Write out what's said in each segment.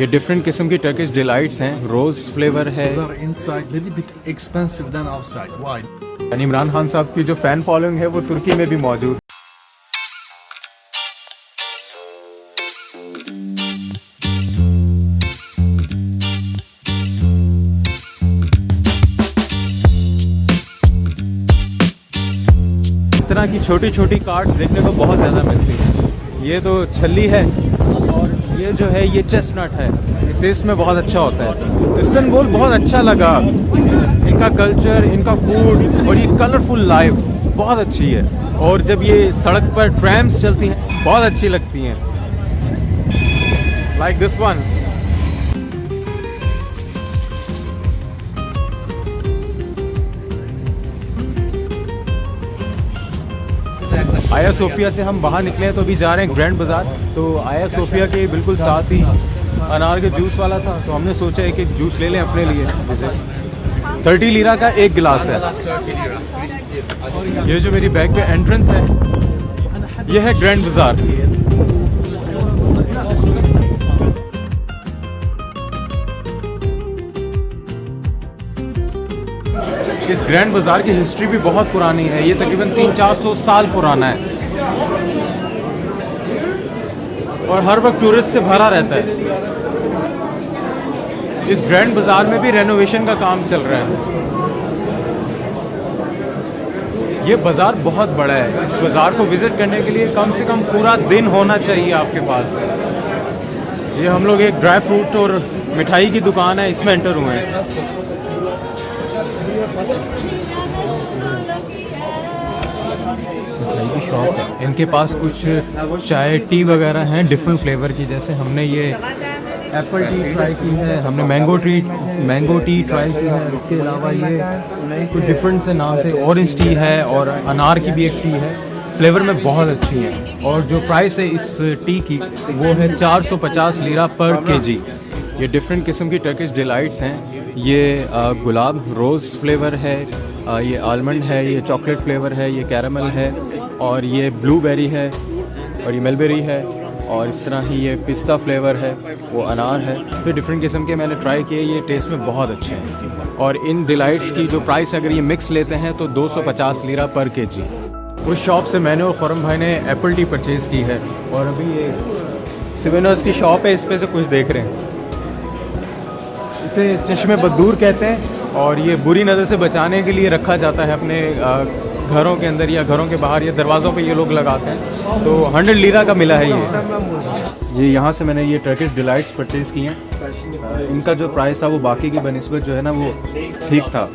ये डिफरेंट किस्म की टर्किश डिलाइट्स हैं, रोज़ फ्लेवर है। inside little bit expensive than outside. Why? यानी इमरान खान साहब की जो फ़ैन फॉलोइंग है वो तुर्की में भी मौजूद। इस तरह की छोटी छोटी कार्ड्स देखने को बहुत ज़्यादा मिलती है। ये तो छल्ली है और ये जो है ये चेस्टनट है। ये टेस्ट में बहुत अच्छा होता है। इस्तांबुल बहुत अच्छा लगा, इनका कल्चर, इनका फूड और ये कलरफुल लाइफ बहुत अच्छी है। और जब ये सड़क पर ट्रैम्स चलती हैं बहुत अच्छी लगती हैं, लाइक दिस वन। आया सोफिया से हम बाहर निकले हैं तो अभी जा रहे हैं ग्रैंड बाज़ार। तो आया सोफिया के बिल्कुल साथ ही अनार के जूस वाला था, तो हमने सोचा एक जूस ले लें अपने लिए। 30 लीरा का एक गिलास है। ये जो मेरी बैग पे एंट्रेंस है ये है ग्रैंड बाज़ार। इस ग्रैंड बाज़ार की हिस्ट्री भी बहुत पुरानी है। ये तकरीबन 300-400 साल पुराना है और हर वक्त टूरिस्ट से भरा रहता है। इस ग्रैंड बाज़ार में भी रेनोवेशन का काम चल रहा है। ये बाज़ार बहुत बड़ा है। इस बाज़ार को विज़िट करने के लिए कम से कम पूरा दिन होना चाहिए आपके पास। ये हम लोग एक ड्राई फ्रूट और मिठाई की दुकान है, इसमें एंटर हुए हैं। मिठाई की शॉप है। इनके पास कुछ चाय टी वगैरह हैं डिफरेंट फ्लेवर की। जैसे हमने ये एप्पल टी ट्राई की है, हमने मैंगो टी ट्राई की है। इसके अलावा ये कुछ डिफरेंट से नाम थे, ऑरेंज टी है और अनार की भी एक टी है। फ्लेवर में बहुत अच्छी है। और जो प्राइस है इस टी की वो है 450 लीरा पर केजी। ये डिफरेंट किस्म की टर्किश डिलाइट्स हैं। ये गुलाब रोज़ फ्लेवर है, ये आलमंड है, ये चॉकलेट फ्लेवर है, ये कैरामल है और ये ब्लूबेरी है और ये मलबेरी है और इस तरह ही ये पिस्ता फ्लेवर है, वो अनार है। तो डिफरेंट किस्म के मैंने ट्राई किए, ये टेस्ट में बहुत अच्छे हैं। और इन डिलाइट्स की जो प्राइस अगर ये मिक्स लेते हैं तो 250 लीरा पर केजी। उस शॉप से मैंने और खुरम भाई ने एप्पल टी परचेज़ की है और अभी ये सिवेनर्स की शॉप है, इस पे से कुछ देख रहे हैं। इसे चश्मे बदूर कहते हैं और ये बुरी नज़र से बचाने के लिए रखा जाता है अपने घरों के अंदर या घरों के बाहर या दरवाज़ों पे ये लोग लगाते हैं। तो 100 लीरा का मिला है ये यहाँ से मैंने ये टर्किश डिलाइट्स परचेज़ किए हैं। इनका जो प्राइस था वो बाकी की बनिस्बत जो है ना वो ठीक था।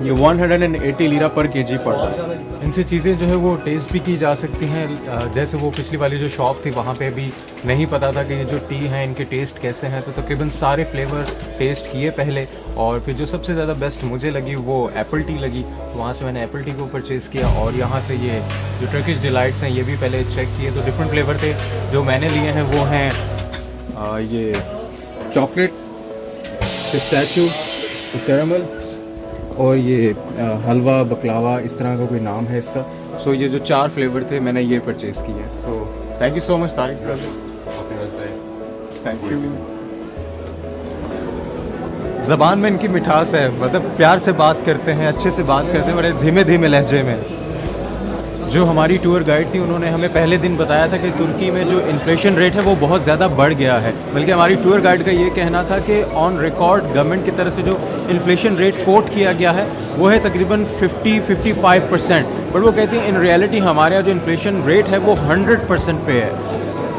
ये 180 लीरा पर केजी पड़ता है। इनसे चीज़ें जो है वो टेस्ट भी की जा सकती हैं। जैसे वो पिछली वाली जो शॉप थी वहाँ पे भी नहीं पता था कि ये जो टी हैं इनके टेस्ट कैसे हैं, तो तकरीबन सारे फ्लेवर टेस्ट किए पहले और फिर जो सबसे ज़्यादा बेस्ट मुझे लगी वो एप्पल टी लगी। तो वहाँ से मैंने एप्पल टी को परचेज़ किया और यहाँ से ये जो टर्किश डिलाइट्स हैं ये भी पहले चेक किए। तो डिफरेंट फ्लेवर थे जो मैंने लिए हैं वो हैं ये चॉकलेट, पिस्ताचियो, कैरामल और ये हलवा बकलावा, इस तरह का कोई नाम है इसका। सो ये जो 4 फ्लेवर थे मैंने ये परचेज़ किए। तो thank you so much Tariq brother, thank you. ज़बान में इनकी मिठास है, मतलब प्यार से बात करते हैं, अच्छे से बात करते हैं, बड़े धीमे धीमे लहजे में। जो हमारी टूर गाइड थी उन्होंने हमें पहले दिन बताया था कि तुर्की में जो इन्फ्लेशन रेट है वो बहुत ज़्यादा बढ़ गया है। बल्कि हमारी टूर गाइड का ये कहना था कि ऑन रिकॉर्ड गवर्नमेंट की तरफ से जो इन्फ्लेशन रेट कोट किया गया है वो है तकरीबन 50-55%। बट वो कहती हैं इन रियलिटी हमारे यहाँ जो इन्फ्लेशन रेट है वो 100% पे है।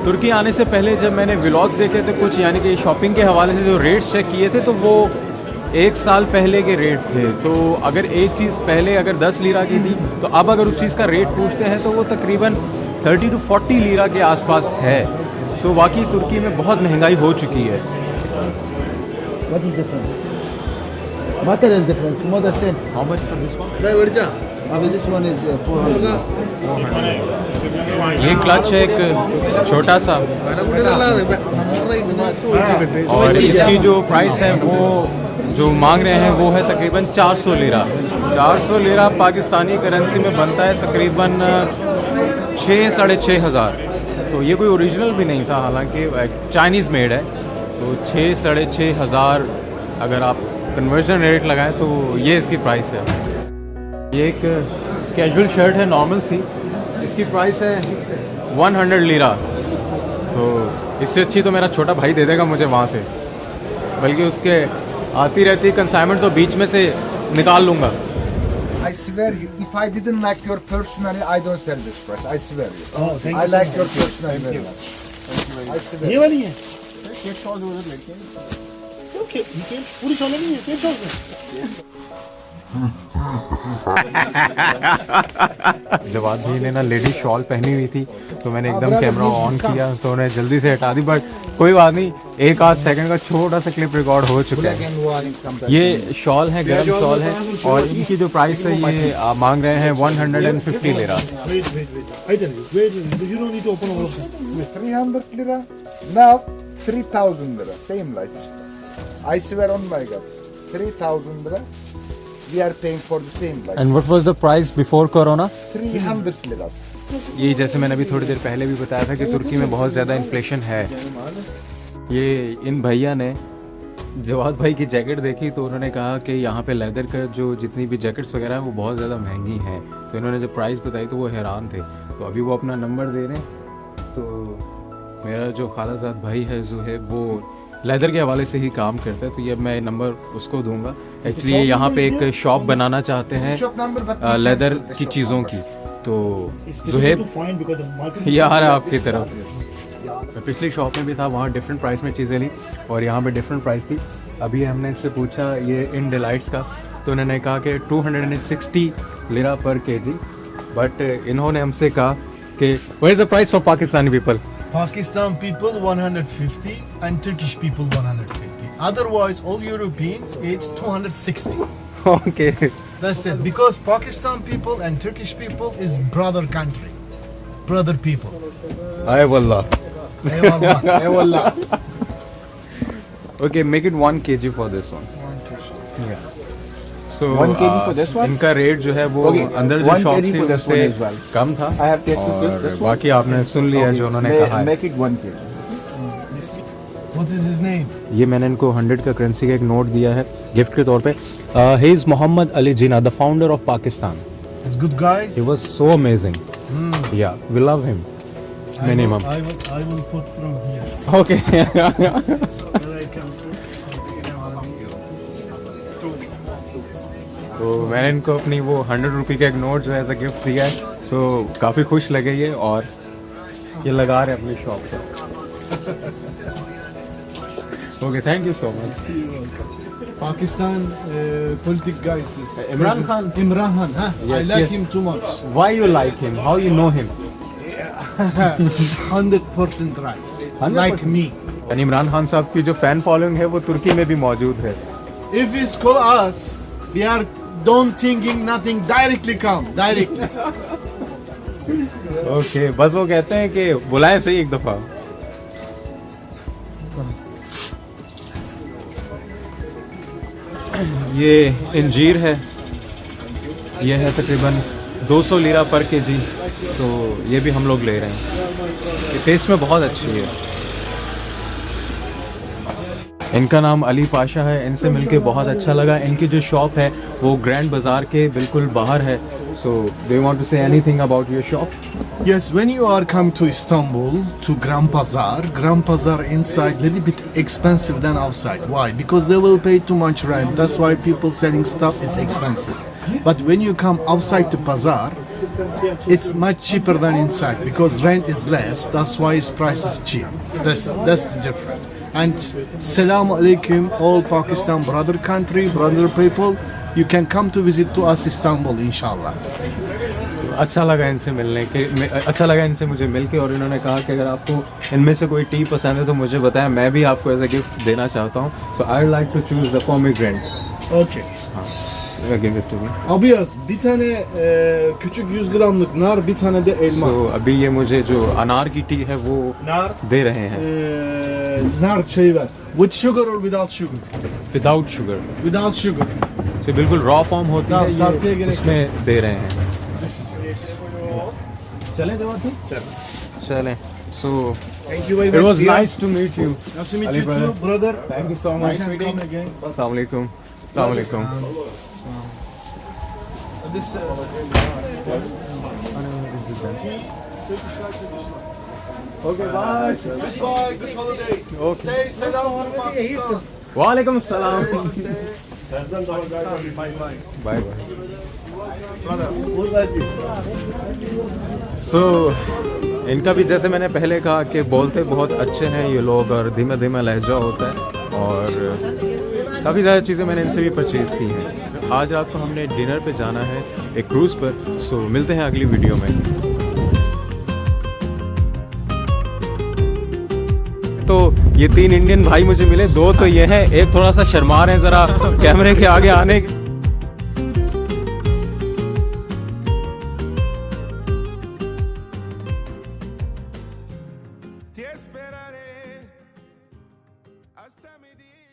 तुर्की आने से पहले जब मैंने व्लॉग्स देखे थे कुछ, यानी कि शॉपिंग के हवाले से जो रेट्स चेक किए थे, तो वो 1 साल पहले के रेट थे। तो अगर एक चीज़ पहले अगर 10 लीरा की थी तो अब अगर उस चीज़ का रेट पूछते हैं तो वो तकरीबन 30 to 40 लीरा के आसपास है। सो वाकई तुर्की में बहुत महंगाई हो चुकी है। What is different? Material difference, more the same. How much for this one? This one is 400. ये क्लच है एक छोटा सा और इसकी जो प्राइस है वो जो मांग रहे हैं वो है तकरीबन 400 लीरा। 400 लीरा पाकिस्तानी करेंसी में बनता है तकरीबन 6-6.5 हज़ार। तो ये कोई ओरिजिनल भी नहीं था, हालांकि चाइनीज़ मेड है। तो 6,500 अगर आप कन्वर्जन रेट लगाएं तो ये इसकी प्राइस है। ये एक कैजुअल शर्ट है नॉर्मल सी, इसकी प्राइस है 100 लीरा। तो इससे अच्छी तो मेरा छोटा भाई दे देगा मुझे वहाँ से, बल्कि उसके आती रहती कंसाइनमेंट तो बीच में से निकाल लूँगा। I swear you, if I didn't like your personally, I don't sell this price. I swear you. Oh, thank I you so like much. your personally Thank very you. much. I swear. ये वाली है Get all over the lake. Okay ये पूरी shawl नहीं है, ये shawl Jawad भाई ने ना लेडी शॉल पहनी हुई थी, तो मैंने एकदम कैमरा ऑन किया तो उन्हें जल्दी से हटा दी, बट कोई बात नहीं, एक आध सेकंड का छोटा सा क्लिप रिकॉर्ड हो चुका Black है। and white come back. ये शॉल है, गर्म शॉल है, और इनकी जो प्राइस है ये आप मांग रहे हैं 150 lira. wait I tell you wait you don't need to open all of them 300 lira. Now 3,000 lira. Same lights. I swear on my God. 3,000 lira. We are paying for the same lights. And what was the price before corona? 300 liras. ये जैसे मैंने अभी थोड़ी देर पहले भी बताया था कि तुर्की में बहुत ज़्यादा इन्फ्लेशन है। ये इन भैया ने जवाद भाई की जैकेट देखी तो उन्होंने कहा कि यहाँ पे लेदर का जो जितनी भी जैकेट्स वगैरह हैं वो बहुत ज़्यादा महंगी हैं। तो इन्होंने जब प्राइस बताई तो वो हैरान थे। तो अभी वो अपना नंबर दे रहे हैं। तो मेरा जो खालाजाद भाई है ज़ुहैब, वो लेदर के हवाले से ही काम करता है, तो ये मैं नंबर उसको दूंगा। एक्चुअली यहाँ पे एक शॉप बनाना चाहते हैं Shop number, but we leather cancelled the की shop चीज़ों number. की। तो It's Zuhaib difficult to find because the market ये आ रहा है आपकी Yes, तरफ। yes. मैं पिछली शॉप में भी था, वहाँ डिफरेंट प्राइस में चीज़ें ली और यहाँ पे डिफरेंट प्राइस थी। अभी हमने इससे पूछा ये इन डिलाइट्स का, तो उन्होंने कहा कि 260 लिरा पर केजी, बट इन्होंने हमसे कहा कि what is the price for Pakistani people? Pakistan people 150 and Turkish people 150. Otherwise, all European it's 260. Okay That's it. Because Pakistan people and Turkish people is brother country, brother people. आए वल्ला। Eyvallah, eyvallah. Okay, make it 1 kg for this one. So 1 kg for this one? इनका rate जो है वो Okay, अंदर जो 1 shop kg थी for this उससे one as well. कम था, I have tasted और this one. बाकी आपने सुन लिया जो उन्होंने कहा है। Make it 1 kg. What is his name? ये मैंने इनको 100 का करेंसी का एक नोट दिया है गिफ्ट के तौर पे। He is Mohammad Ali Jinnah, the founder of Pakistan. It's good guys. He was so amazing, yeah we love him minimum. I will put from here. Okay Where I can put. तो मैंने इनको अपनी वो 100 रुपये का एक नोट जो है एज अ गिफ्ट दिया है। सो काफ़ी खुश लगे ये, और ये लगा रहे हैं अपनी शॉप पर। Okay, thank you so much. Pakistan politic guys is Imran Khan. Imran Khan, huh? I Yes, like yes. him too much. Why you like him? How you know him? 100% right. 100%? Like me. यानी इमरान खान साहब की जो fan following है वो तुर्की में भी मौजूद है। If it's call us, we are don't thinking nothing. Directly come, directly. Okay, बस वो कहते हैं कि बुलाएं सही एक दफ़ा। ये इंजीर है, ये है तकरीबन 200 लीरा पर केजी, तो ये भी हम लोग ले रहे हैं। ये टेस्ट में बहुत अच्छी है। इनका नाम अली पाशा है, इनसे मिलके बहुत अच्छा लगा। इनकी जो शॉप है वो ग्रैंड बाज़ार के बिल्कुल बाहर है। So do you want to say anything about your shop? Yes, when you are come to Istanbul to Grand Pazar inside little bit expensive than outside. Why? Because they will pay too much rent. That's why people selling stuff is expensive. But when you come outside to Pazar, it's much cheaper than inside because rent is less. That's why its price is cheap. That's the difference. And Salam Alaikum, all Pakistan brother country, brother people. You can come to visit to us Istanbul, inshallah. अच्छा लगा इनसे मिलने के, अच्छा लगा इनसे मुझे मिल के, और इन्होंने कहा कि अगर आपको इनमें से कोई टी पसंद है तो मुझे बताएं, मैं भी आपको एज अ गिफ्ट देना चाहता हूँ। So I would like to choose the pomegranate. Okay. Give it to me. Abiyaz, bir tane küçük 100 gramlık nar, bir tane de elma. तो अभी ये मुझे जो अनार की टी है वो Nar, दे रहे हैं nar çayı ver. With sugar or without sugar? Without sugar. Without sugar. तो बिल्कुल रॉ फॉर्म होती हाँ, है तारते ये, गिरे- उसमें दे रहे हैं। This is yours. चलें जवाब? चलें। सो Thank you very It much. was dear. nice to meet you. Nice to meet Ali you brother. too, brother. Thank you so much. Nice meeting again. Assalamu alaikum. Assalamu alaikum. This. Okay, bye. Goodbye. Good holiday. Okay. Say salam to Pakistan. Wa alaikum salam. Bye bye. Bye bye. So, इनका भी जैसे मैंने पहले कहा कि बोलते बहुत अच्छे हैं ये लोग और धीमा धीमा लहजा होता है और काफ़ी ज़्यादा चीज़ें मैंने इनसे भी परचेज़ की हैं। आज रात को हमने डिनर पे जाना है एक क्रूज़ पर। सो मिलते हैं अगली वीडियो में। तो ये 3 इंडियन भाई मुझे मिले, 2 तो ये हैं, एक थोड़ा सा शर्मा रहे हैं ज़रा कैमरे के आगे आने। Te esperaré hasta mi día.